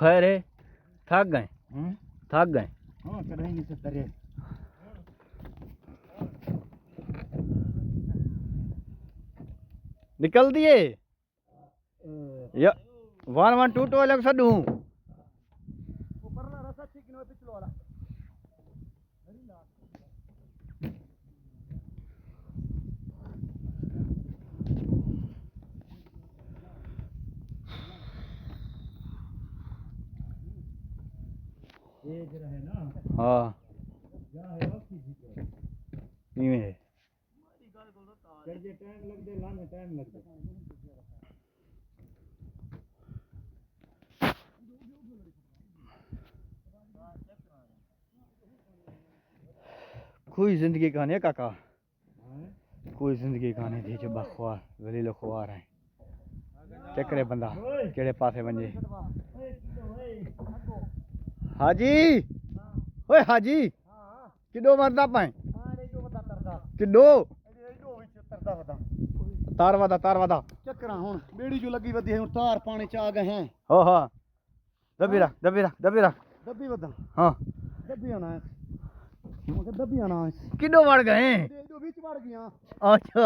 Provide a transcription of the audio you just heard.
खैर थक गए थक गए। हाँ करेंगे से तरे निकल दिए या 1 1 2 2 अलग सडू ऊपर ना रसा ठीक न पिछलो वाला ये जरा है ना हाँ क्या है वो की नहीं है कर जे टाइम लग दे लाने टाइम लग दे कोई जिंदगी कहानी है काका कोई जिंदगी कहानी थी जो बखवार वलीलो खुआर है चक्रे बंदा केड़े पासे वंजे हाजी ओए हाजी किडो मरदा पाए किडो तार वादा चक्करा हुन बेड़ी जो लगी वदी है हुन तार पानी च आ गए हैं हो हाँ दबी रख दब्बी वदा हाँ दब्बी आना है मुझे दब्बी आना है किडो वड़ गए बीच वड़ गया अच्छा